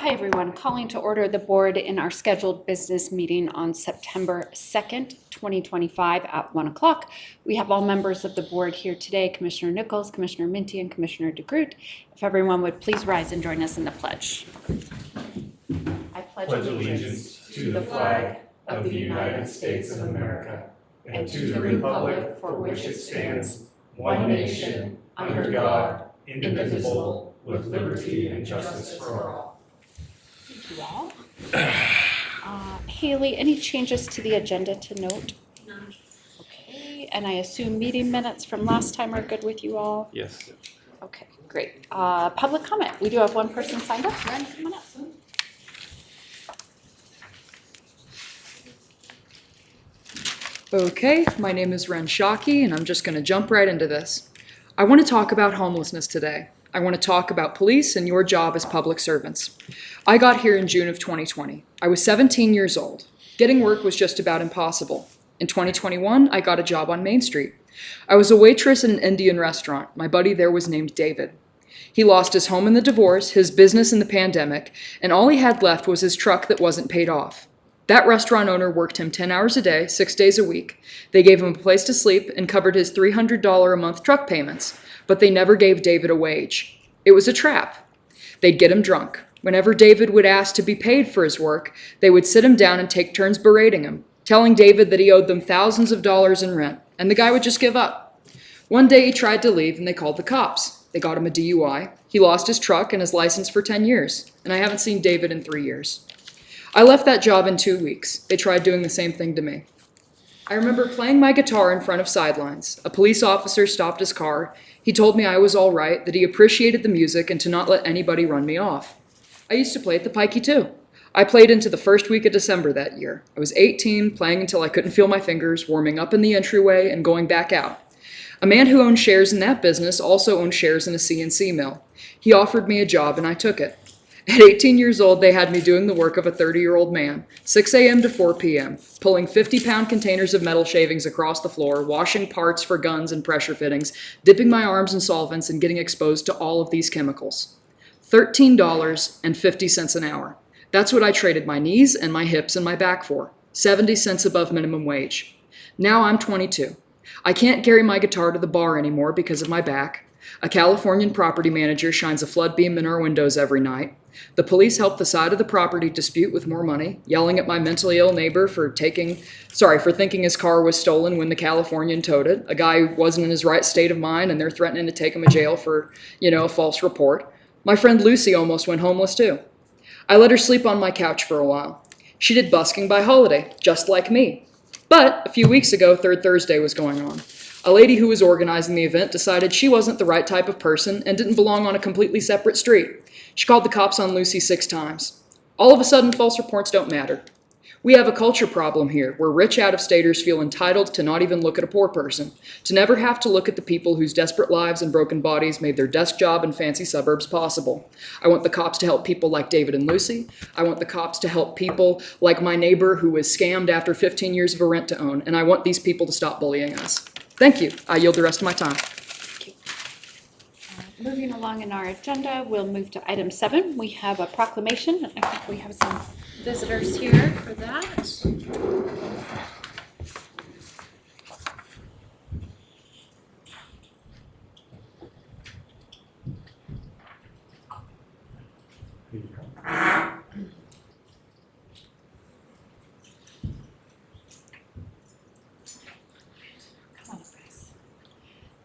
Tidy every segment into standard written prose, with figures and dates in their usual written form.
Hi, everyone. Calling to order the board in our scheduled business meeting on September 2nd, 2025 at 1 o'clock. We have all members of the board here today, Commissioner Nichols, Commissioner Minty, and Commissioner DeGroot. If everyone would please rise and join us in the pledge. I pledge allegiance to the flag of the United States of America and to the republic for which it stands, one nation, under God, indivisible, with liberty and justice for all. Thank you all. Haley, any changes to the agenda to note? No. Okay, and I assume meeting minutes from last time are good with you all? Yes. Okay, great. Public comment. We do have one person signed up. Ren, come on up. Okay, my name is Ren Shockey, and I'm just going to jump right into this. I want to talk about homelessness today. I want to talk about police and your job as public servants. I got here in June of 2020. I was 17 years old. Getting work was just about impossible. In 2021, I got a job on Main Street. I was a waitress in an Indian restaurant. My buddy there was named David. He lost his home in the divorce, his business in the pandemic, and all he had left was his truck that wasn't paid off. That restaurant owner worked him 10 hours a day, 6 days a week. They gave him a place to sleep and covered his $300 a month truck payments, but they never gave David a wage. It was a trap. They'd get him drunk. Whenever David would ask to be paid for his work, they would sit him down and take turns berating him, telling David that he owed them thousands of dollars in rent, and the guy would just give up. One day he tried to leave and they called the cops. They got him a DUI. He lost his truck and his license for 10 years, and I haven't seen David in 3 years. I left that job in 2 weeks. They tried doing the same thing to me. I remember playing my guitar in front of sidelines. A police officer stopped his car. He told me I was all right, that he appreciated the music and to not let anybody run me off. I used to play at the Pikey too. I played into the first week of December that year. I was 18, playing until I couldn't feel my fingers, warming up in the entryway and going back out. A man who owned shares in that business also owned shares in a CNC mill. He offered me a job and I took it. At 18 years old, they had me doing the work of a 30-year-old man, 6 a.m. to 4 p.m., pulling 50-pound containers of metal shavings across the floor, washing parts for guns and pressure fittings, dipping my arms in solvents, and getting exposed to all of these chemicals. $13.50 an hour. That's what I traded my knees and my hips and my back for, 70 cents above minimum wage. Now I'm 22. I can't carry my guitar to the bar anymore because of my back. A Californian property manager shines a flood beam in our windows every night. The police help the side of the property dispute with more money, yelling at my mentally ill neighbor for thinking his car was stolen when the Californian towed it. A guy who wasn't in his right state of mind, and they're threatening to take him to jail for, a false report. My friend Lucy almost went homeless too. I let her sleep on my couch for a while. She did busking by holiday, just like me. But a few weeks ago, Third Thursday was going on. A lady who was organizing the event decided she wasn't the right type of person and didn't belong on a completely separate street. She called the cops on Lucy 6 times. All of a sudden, false reports don't matter. We have a culture problem here where rich out-of-staters feel entitled to not even look at a poor person, to never have to look at the people whose desperate lives and broken bodies made their desk job in fancy suburbs possible. I want the cops to help people like David and Lucy. I want the cops to help people like my neighbor who was scammed after 15 years of a rent to own, and I want these people to stop bullying us. Thank you. I yield the rest of my time. Thank you. Moving along in our agenda, we'll move to item 7. We have a proclamation. I think we have some visitors here for that.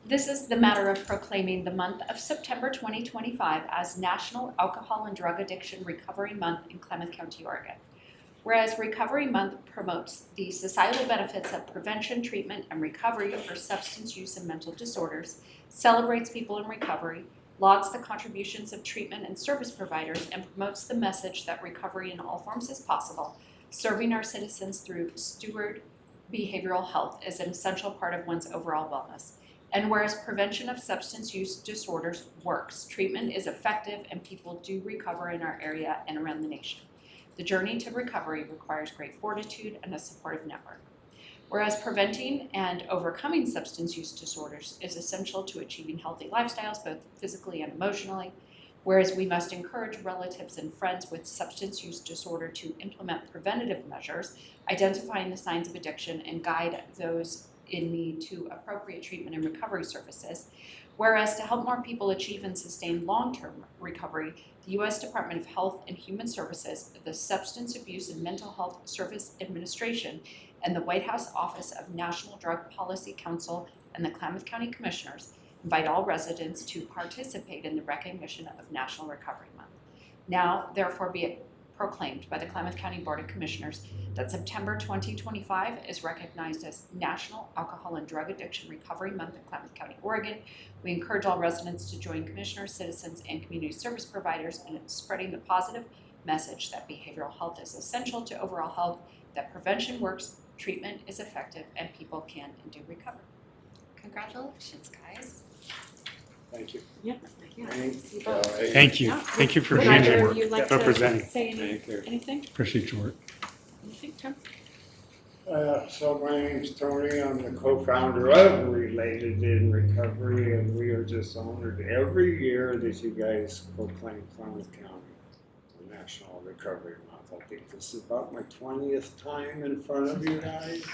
This is the matter of proclaiming the month of September 2025 as National Alcohol and Drug Addiction Recovery Month in Klamath County, Oregon. Whereas Recovery Month promotes the societal benefits of prevention, treatment, and recovery for substance use and mental disorders, celebrates people in recovery, lauds the contributions of treatment and service providers, and promotes the message that recovery in all forms is possible, serving our citizens through steward behavioral health is an essential part of one's overall wellness. And whereas prevention of substance use disorders works, treatment is effective, and people do recover in our area and around the nation. The journey to recovery requires great fortitude and a supportive network. Whereas preventing and overcoming substance use disorders is essential to achieving healthy lifestyles, both physically and emotionally, Whereas we must encourage relatives and friends with substance use disorder to implement preventative measures, identifying the signs of addiction, and guide those in need to appropriate treatment and recovery services. Whereas to help more people achieve and sustain long-term recovery, the U.S. Department of Health and Human Services, the Substance Abuse and Mental Health Service Administration, and the White House Office of National Drug Policy Council and the Klamath County Commissioners invite all residents to participate in the recognition of National Recovery Month. Now, therefore, be it proclaimed by the Klamath County Board of Commissioners that September 2025 is recognized as National Alcohol and Drug Addiction Recovery Month in Klamath County, Oregon. We encourage all residents to join commissioners, citizens, and community service providers in spreading the positive message that behavioral health is essential to overall health, that prevention works, treatment is effective, and people can and do recover. Congratulations, guys. Thank you. Yeah. Thank you. Thank you. Yeah. Thank you for Would being either here, of you like to representing. say Thank you. anything? Appreciate your work. Anything, Tim? So my name's Tony. I'm the co-founder of Related in Recovery, and we are just honored every year that you guys proclaim Klamath County the National Recovery Month. I think this is about my 20th time in front of you guys.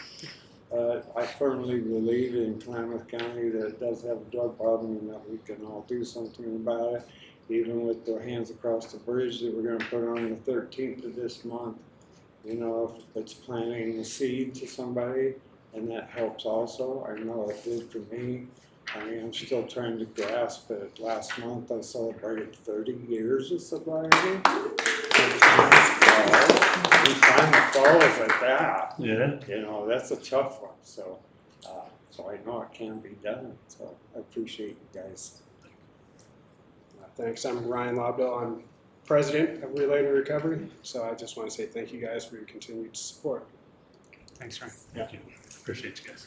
I firmly believe in Klamath County that it does have a drug problem and that we can all do something about it, even with the Hands Across the Bridge that we're going to put on the 13th of this month. You know, if it's planting a seed to somebody, and that helps also. I know it did for me. I mean, I'm still trying to grasp it. Last month I celebrated 30 years of sobriety. Time falls like that. Yeah. You know, that's a tough one. So I know it can be done. So I appreciate you guys. Thanks. I'm Ryan Lobdell. I'm president of Related Recovery. So I just want to say thank you guys for your continued support. Thanks, Ryan. Thank you. Appreciate you guys.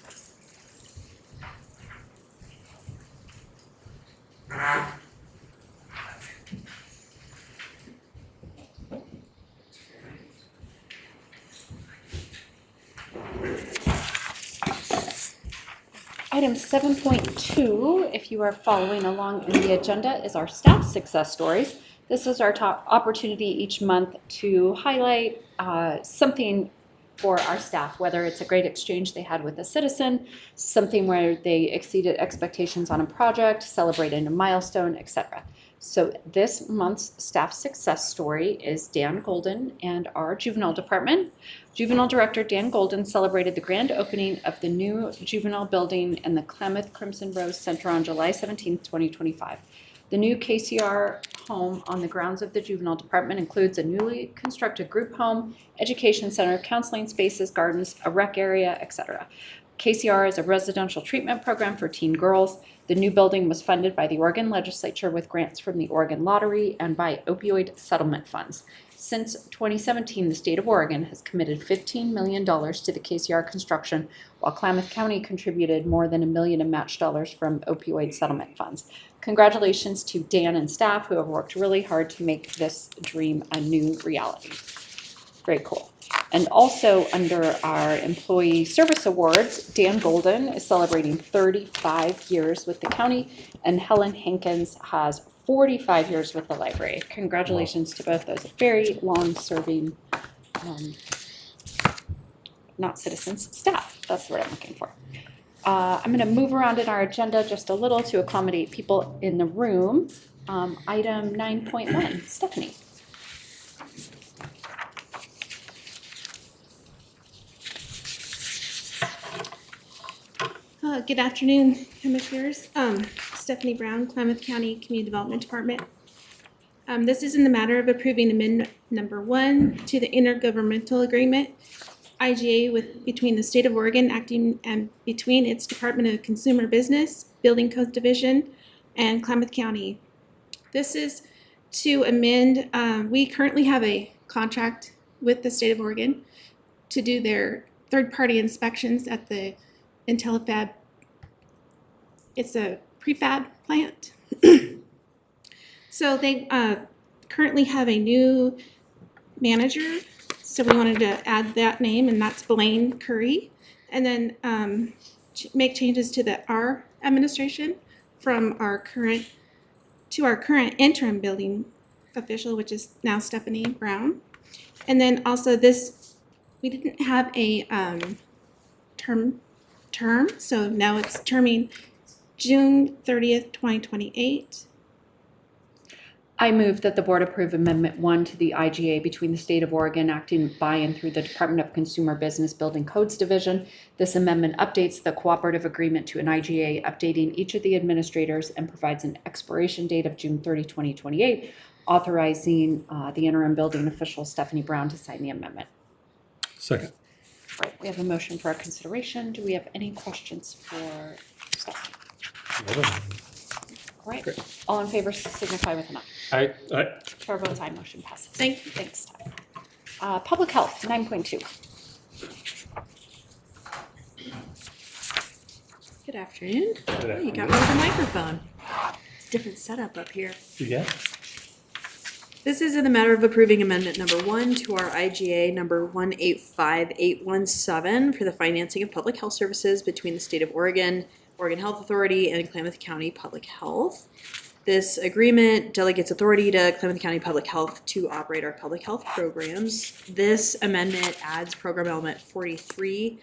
Item 7.2, if you are following along in the agenda, is our staff success stories. This is our top opportunity each month to highlight something for our staff, whether it's a great exchange they had with a citizen, something where they exceeded expectations on a project, celebrated a milestone, etc. So this month's staff success story is Dan Golden and our juvenile department. Juvenile Director Dan Golden celebrated the grand opening of the new juvenile building in the Klamath Crimson Rose Center on July 17, 2025. The new KCR home on the grounds of the juvenile department includes a newly constructed group home, education center, counseling spaces, gardens, a rec area, etc. KCR is a residential treatment program for teen girls. The new building was funded by the Oregon Legislature with grants from the Oregon Lottery and by opioid settlement funds. Since 2017, the state of Oregon has committed $15 million to the KCR construction, while Klamath County contributed more than $1 million in match dollars from opioid settlement funds. Congratulations to Dan and staff who have worked really hard to make this dream a new reality. Very cool. And also under our Employee Service Awards, Dan Golden is celebrating 35 years with the county, and Helen Hankins has 45 years with the library. Congratulations to both those very long-serving, not citizens, staff. That's the word I'm looking for. I'm going to move around in our agenda just a little to accommodate people in the room. Item 9.1, Stephanie. Good afternoon, Commissioners. Stephanie Brown, Klamath County Community Development Department. This is in the matter of approving Amendment Number 1 to the Intergovernmental Agreement, IGA, between the State of Oregon acting and between its Department of Consumer Business, Building Codes Division, and Klamath County. This is to amend, we currently have a contract with the State of Oregon to do their third-party inspections at the IntelliFab. It's a prefab plant. So they currently have a new manager, so we wanted to add that name, and that's Blaine Curry, and then make changes to our administration from our current to our current interim building official, which is now Stephanie Brown. And then also this, we didn't have a term, so now it's terming June 30th, 2028. I move that the board approve Amendment 1 to the IGA between the State of Oregon acting by and through the Department of Consumer Business Building Codes Division. This amendment updates the cooperative agreement to an IGA, updating each of the administrators, and provides an expiration date of June 30, 2028, authorizing the interim building official, Stephanie Brown, to sign the amendment. Second. All right, we have a motion for our consideration. Do we have any questions for Stephanie? All right, Great. all in favor signify with an eye. Aye. Chair votes aye, motion passes. Thank you. Thanks, Steph. Public health, 9.2. Good afternoon. Good Oh, you afternoon. got me with a microphone. It's a different setup up here. Yeah. This is in the matter of approving amendment number 1 to our IGA number 185817 for the financing of public health services between the State of Oregon, Oregon Health Authority, and Klamath County Public Health. This agreement delegates authority to Klamath County Public Health to operate our public health programs. This amendment adds program element 43,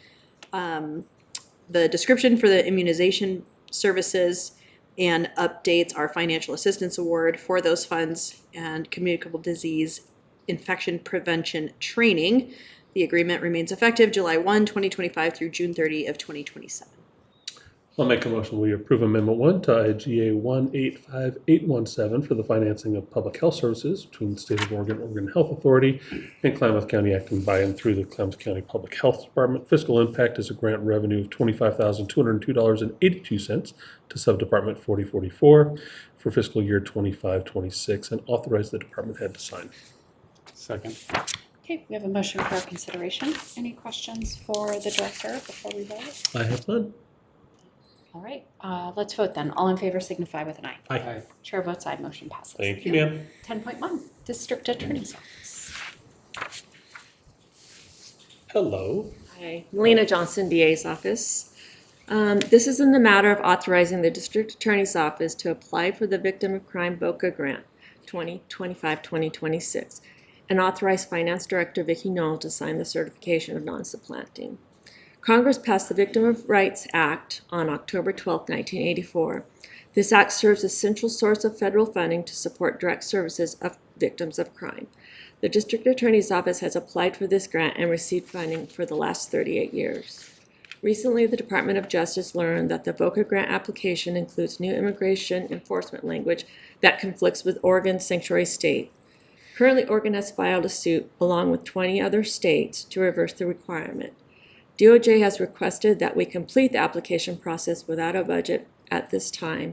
the description for the immunization services, and updates our financial assistance award for those funds and communicable disease infection prevention training. The agreement remains effective July 1, 2025 through June 30 of 2027. I'll make a motion. We approve Amendment 1 to IGA 185817 for the financing of public health services between the State of Oregon, Oregon Health Authority, and Klamath County acting by and through the Klamath County Public Health Department. Fiscal impact is a grant revenue of $25,202.82 to Subdepartment 4044 for fiscal year 25-26, and authorize the department head to sign. Second. Okay, we have a motion for our consideration. Any questions for the director before we vote? I have none. All right, let's vote then. All in favor signify with an eye. Aye. Chair votes aye, motion passes. Thank you, ma'am. 10.1, District Attorney's Office. Hello. Hi, Melina Johnson, DA's office. This is in the matter of authorizing the District Attorney's Office to apply for the Victim of Crime BOCC grant 2025-2026 and authorize Finance Director Vicki Knoll to sign the certification of non-supplanting. Congress passed the Victim of Rights Act on October 12, 1984. This act serves as a central source of federal funding to support direct services of victims of crime. The District Attorney's Office has applied for this grant and received funding for the last 38 years. Recently, the Department of Justice learned that the BOCC grant application includes new immigration enforcement language that conflicts with Oregon's sanctuary state. Currently, Oregon has filed a suit along with 20 other states to reverse the requirement. DOJ has requested that we complete the application process without a budget at this time.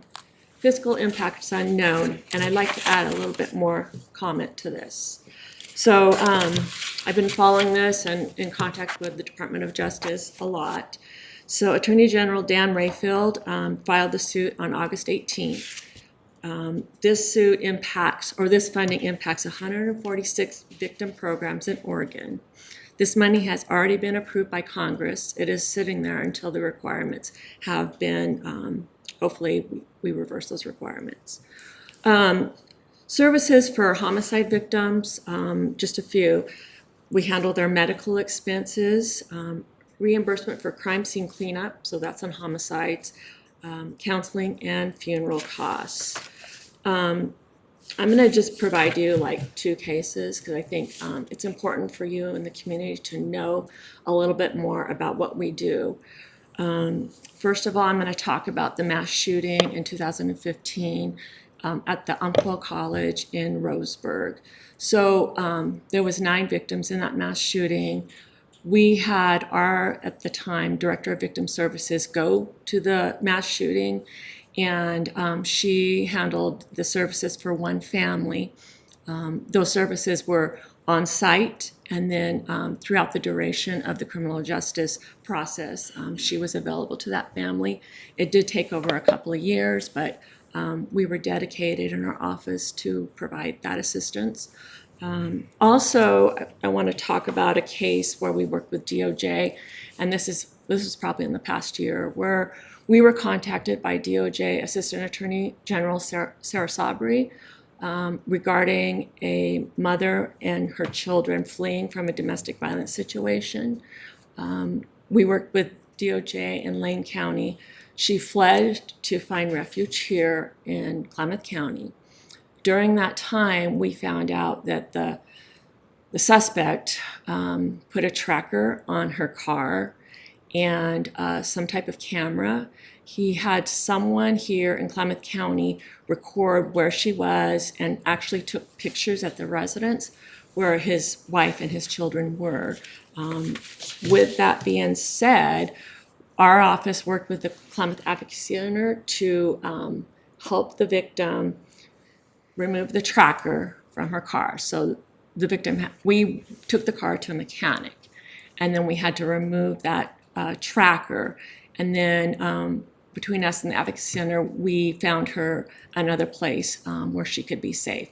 Fiscal impact is unknown, and I'd like to add a little bit more comment to this. So I've been following this and in contact with the Department of Justice a lot. So Attorney General Dan Rayfield filed the suit on August 18th. This suit impacts, or this funding impacts 146 victim programs in Oregon. This money has already been approved by Congress. It is sitting there until the requirements have been, hopefully we reverse those requirements. Services for homicide victims, just a few. We handle their medical expenses, reimbursement for crime scene cleanup, so that's on homicides, counseling, and funeral costs. I'm going to just provide you like 2 cases because I think it's important for you and the community to know a little bit more about what we do. First of all, I'm going to talk about the mass shooting in 2015 at the Umpqua College in Roseburg. So there was 9 victims in that mass shooting. We had our, at the time, Director of Victim Services go to the mass shooting, and she handled the services for one family. Those services were on site, and then throughout the duration of the criminal justice process, she was available to that family. It did take over a couple of years, but we were dedicated in our office to provide that assistance. Also, I want to talk about a case where we worked with DOJ, and this was probably in the past year, where We were contacted by DOJ Assistant Attorney General Sarah Sabri regarding a mother and her children fleeing from a domestic violence situation. We worked with DOJ in Lane County. She fled to find refuge here in Klamath County. During that time, we found out that the suspect put a tracker on her car and some type of camera. He had someone here in Klamath County record where she was and actually took pictures at the residence where his wife and his children were. With that being said, our office worked with the Klamath Advocacy Center to help the victim remove the tracker from her car. So the victim, we took the car to a mechanic, and then we had to remove that tracker. And then between us and the Advocacy Center, we found her another place where she could be safe.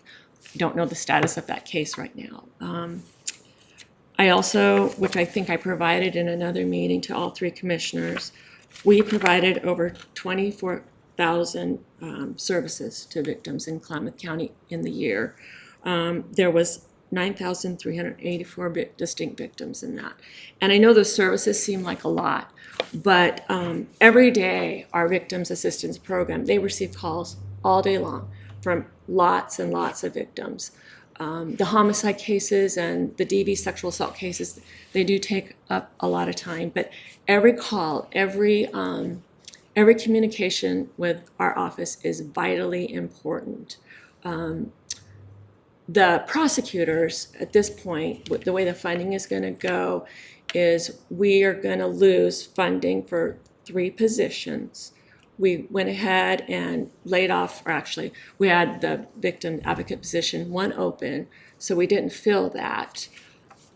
Don't know the status of that case right now. I also, which I think I provided in another meeting to all three commissioners, we provided over 24,000 services to victims in Klamath County in the year. There was 9,384 distinct victims in that. And I know those services seem like a lot, but every day our Victims Assistance Program, they receive calls all day long from lots and lots of victims. The homicide cases and the DV sexual assault cases, they do take up a lot of time, but every call, every communication with our office is vitally important. The prosecutors at this point, the way the funding is going to go is we are going to lose funding for 3 positions. We went ahead and laid off, or actually, we had the victim advocate position 1 open, so we didn't fill that.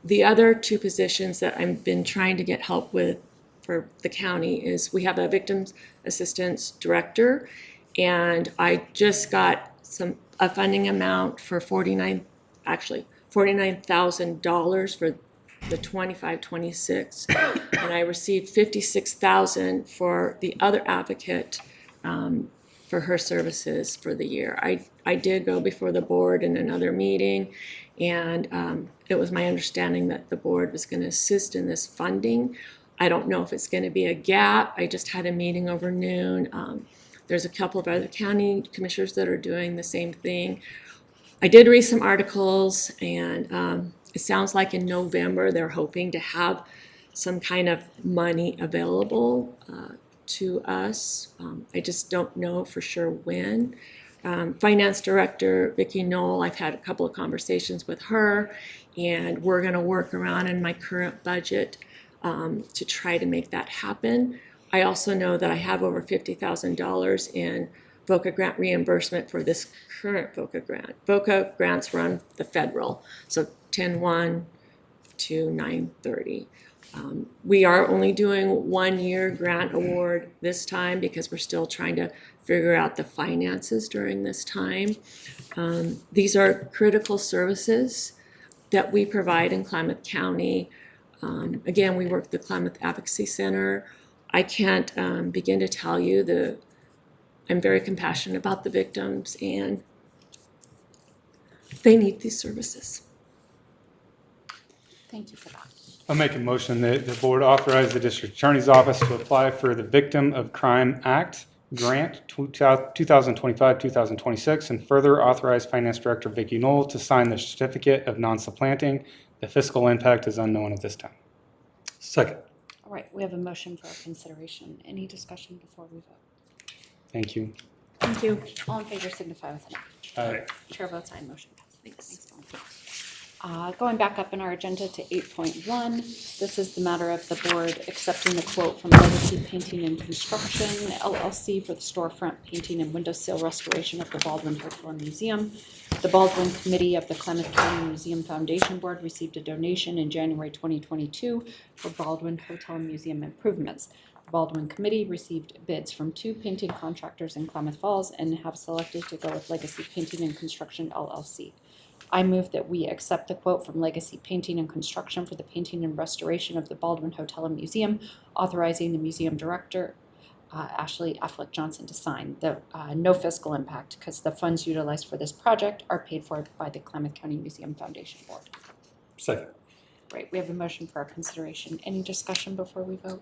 The other 2 positions that I've been trying to get help with for the county is we have a victims assistance director, and I just got a funding amount for $49,000 for the 25-26, and I received $56,000 for the other advocate for her services for the year. I did go before the board in another meeting, and it was my understanding that the board was going to assist in this funding. I don't know if it's going to be a gap. I just had a meeting over noon. There's a couple of other county commissioners that are doing the same thing. I did read some articles, and it sounds like in November they're hoping to have some kind of money available to us. I just don't know for sure when. Finance Director Vicki Knoll, I've had a couple of conversations with her, and we're going to work around in my current budget to try to make that happen. I also know that I have over $50,000 in BOCC grant reimbursement for this current BOCC grant. BOCC grants run the federal, so 10/1 to 9/30. We are only doing 1-year grant award this time because we're still trying to figure out the finances during this time. These are critical services that we provide in Klamath County. Again, we work with the Klamath Advocacy Center. I can't begin to tell you I'm very compassionate about the victims, and they need these services. Thank you for that. I'll make a motion that the board authorize the district attorney's office to apply for the Victim of Crime Act grant 2025-2026, and further authorize Finance Director Vicki Knoll to sign the certificate of non-supplanting. The fiscal impact is unknown at this time. Second. All right, we have a motion for consideration. Any discussion before we vote? Thank you. Thank you. All in favor signify with an aye. Chair votes aye, motion passes. Thanks, Dawn. Going back up in our agenda to 8.1, this is the matter of the board accepting the quote from Legacy Painting and Construction, LLC, for the storefront painting and windowsill restoration of the Baldwin Hotel and Museum. The Baldwin Committee of the Klamath County Museum Foundation Board received a donation in January 2022 for Baldwin Hotel and Museum improvements. The Baldwin Committee received bids from 2 painting contractors in Klamath Falls and have selected to go with Legacy Painting and Construction, LLC. I move that we accept the quote from Legacy Painting and Construction for the painting and restoration of the Baldwin Hotel and Museum, authorizing the museum director Ashley Affleck Johnson to sign. The no fiscal impact because the funds utilized for this project are paid for by the Klamath County Museum Foundation Board. Second. Right, we have a motion for our consideration. Any discussion before we vote?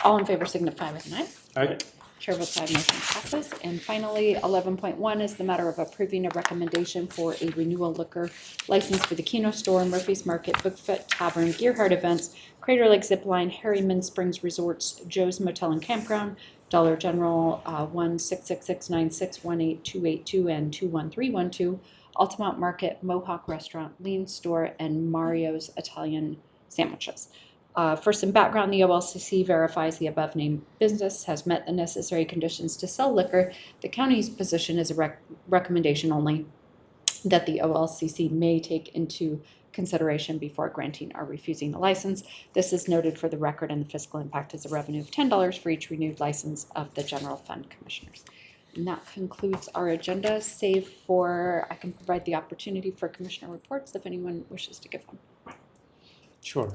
All in favor signify with an eye. Aye. Chair votes aye, motion passes. And finally, 11.1 is the matter of approving a recommendation for a renewal liquor license for the Keno Store, Murphy's Market, Bigfoot Tavern, Gearheart Events, Crater Lake Zipline, Harriman Springs Resorts, Joe's Motel and Campground, Dollar General 1-666-9618-282 and 21312, Altamont Market, Mohawk Restaurant, Lean Store, and Mario's Italian Sandwiches. For some background, the OLCC verifies the above-named business has met the necessary conditions to sell liquor. The county's position is a recommendation only that the OLCC may take into consideration before granting or refusing the license. This is noted for the record, and the fiscal impact is a revenue of $10 for each renewed license of the general fund commissioners. And that concludes our agenda, save for I can provide the opportunity for commissioner reports if anyone wishes to give them. Sure.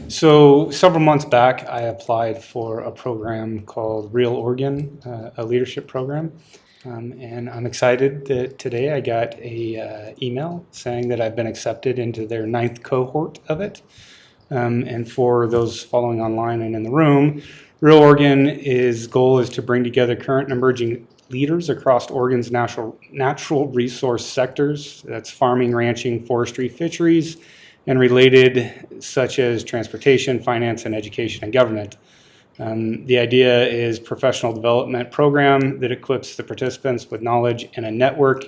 So several months back, I applied for a program called Real Oregon, a leadership program. And I'm excited that today I got a email saying that I've been accepted into their 9th cohort of it. And for those following online and in the room, Real Oregon's goal is to bring together current and emerging leaders across Oregon's natural resource sectors. That's farming, ranching, forestry, fisheries, and related, such as transportation, finance, and education and government. The idea is professional development program that equips the participants with knowledge and a network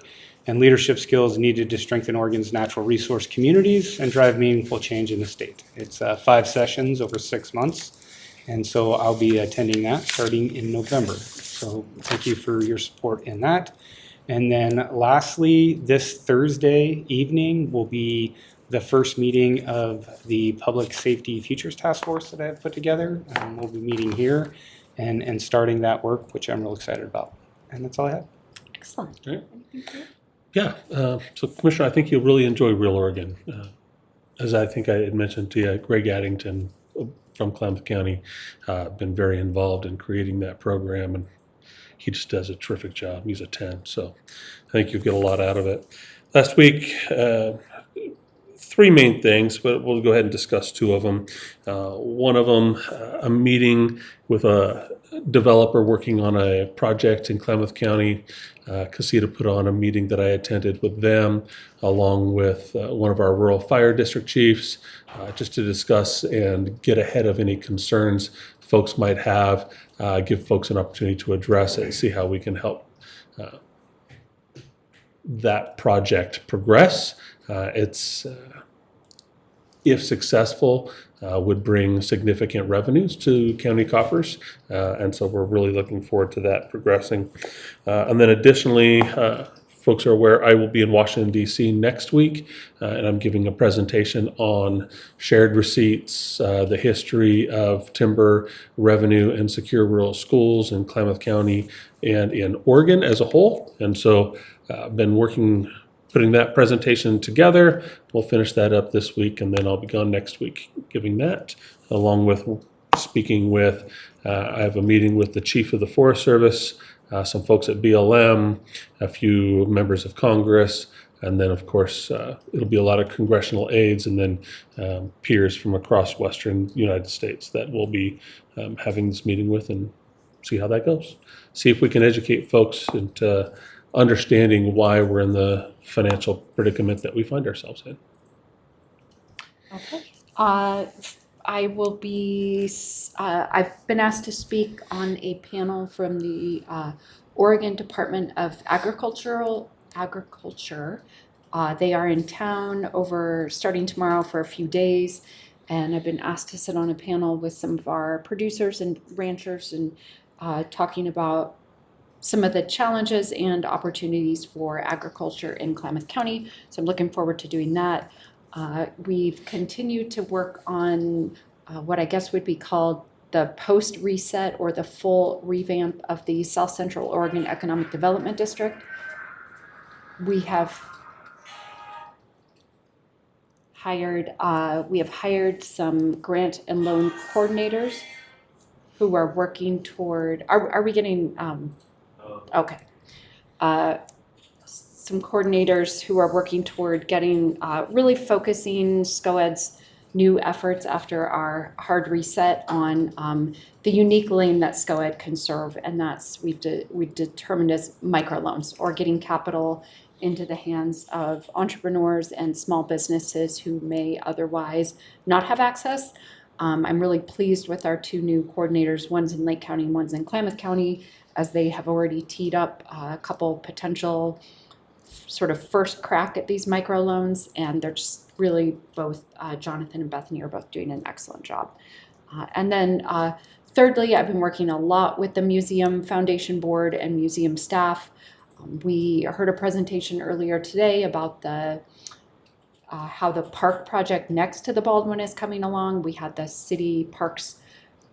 and leadership skills needed to strengthen Oregon's natural resource communities and drive meaningful change in the state. It's 5 sessions over 6 months, and so I'll be attending that starting in November. So thank you for your support in that. And then lastly, this Thursday evening will be the first meeting of the Public Safety Futures Task Force that I've put together. We'll be meeting here and starting that work, which I'm real excited about. And that's all I have. Excellent. Right. Yeah, so Commissioner, I think you'll really enjoy Real Oregon. As I think I had mentioned to you, Greg Addington from Klamath County been very involved in creating that program, and he just does a terrific job. He's a 10, so I think you'll get a lot out of it. Last week, 3 main things, but we'll go ahead and discuss 2 of them. One of them, a meeting with a developer working on a project in Klamath County. Casita put on a meeting that I attended with them, along with one of our rural fire district chiefs, just to discuss and get ahead of any concerns folks might have, give folks an opportunity to address it and see how we can help that project progress. It's if successful, would bring significant revenues to county coffers, and so we're really looking forward to that progressing. And then additionally, folks are aware I will be in Washington, D.C. next week, and I'm giving a presentation on shared receipts, the history of timber revenue and secure rural schools in Klamath County and in Oregon as a whole. And so I've been putting that presentation together. We'll finish that up this week, and then I'll be gone next week giving that, along with speaking with, I have a meeting with the Chief of the Forest Service, some folks at BLM, a few members of Congress, and then of course it'll be a lot of congressional aides and then peers from across Western United States that we'll be having this meeting with, and see how that goes. See if we can educate folks into understanding why we're in the financial predicament that we find ourselves in. Okay. I will be, I've been asked to speak on a panel from the Oregon Department of Agriculture. They are in town starting tomorrow for a few days, and I've been asked to sit on a panel with some of our producers and ranchers and talking about some of the challenges and opportunities for agriculture in Klamath County. So I'm looking forward to doing that. We've continued to work on what I guess would be called the post-reset or the full revamp of the South Central Oregon Economic Development District. We have hired some grant and loan coordinators who are working toward, are we getting, okay. Some coordinators who are working toward getting, really focusing SCOED's new efforts after our hard reset on the unique lane that SCOED can serve, and that's we've determined as microloans, or getting capital into the hands of entrepreneurs and small businesses who may otherwise not have access. I'm really pleased with our two new coordinators, one's in Lake County and one's in Klamath County, as they have already teed up a couple potential sort of first crack at these microloans, and they're just really both, Jonathan and Bethany are both doing an excellent job. And then thirdly, I've been working a lot with the Museum Foundation Board and museum staff. We heard a presentation earlier today about the how the park project next to the Baldwin is coming along. We had the city parks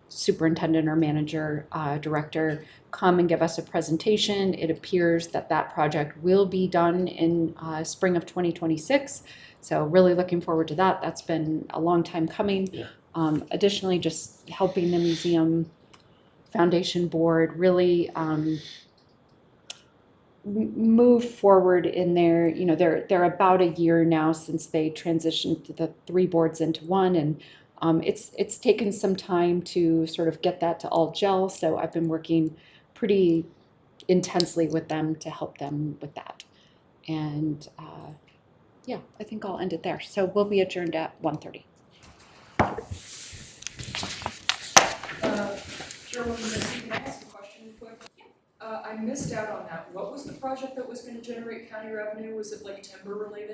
superintendent or manager, director come and give us a presentation. It appears that that project will be done in spring of 2026. So really looking forward to that. That's been a long time coming. Yeah. Additionally, just helping the Museum Foundation Board really move forward in their, you know, they're about a year now since they transitioned the three boards into one, and it's taken some time to sort of get that to all gel. So I've been working pretty intensely with them to help them with that. And yeah, I think I'll end it there. So we'll be adjourned at 1:30. Chairwoman, can I ask a question quick? I missed out on that. What was the project that was going to generate county revenue? Was it like timber related?